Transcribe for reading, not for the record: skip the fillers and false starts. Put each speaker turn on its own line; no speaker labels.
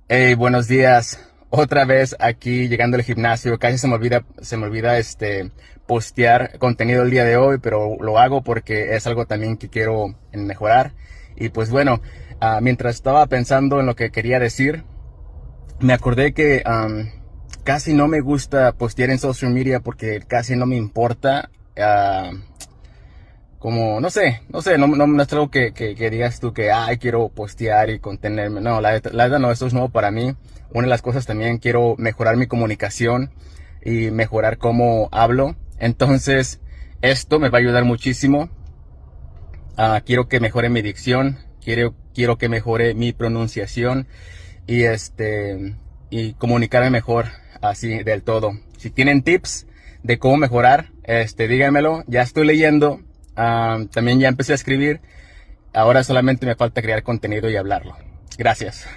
Hey, buenos días. Otra vez aquí llegando al gimnasio. Casi se me olvida postear contenido el día de hoy, pero lo hago porque es algo también que quiero mejorar. Y pues bueno, mientras estaba pensando en lo que quería decir, me acordé que casi no me gusta postear en social media porque casi no me importa. Como, no sé, no es algo que digas tú que, ay, quiero postear y contenerme. No, la verdad no, esto es nuevo para mí. Una de las cosas también quiero mejorar mi comunicación y mejorar cómo hablo. Entonces, esto me va a ayudar muchísimo. Quiero que mejore mi dicción, quiero que mejore mi pronunciación y y comunicarme mejor así del todo. Si tienen tips de cómo mejorar, díganmelo. Ya estoy leyendo, también ya empecé a escribir. Ahora solamente me falta crear contenido y hablarlo. Gracias.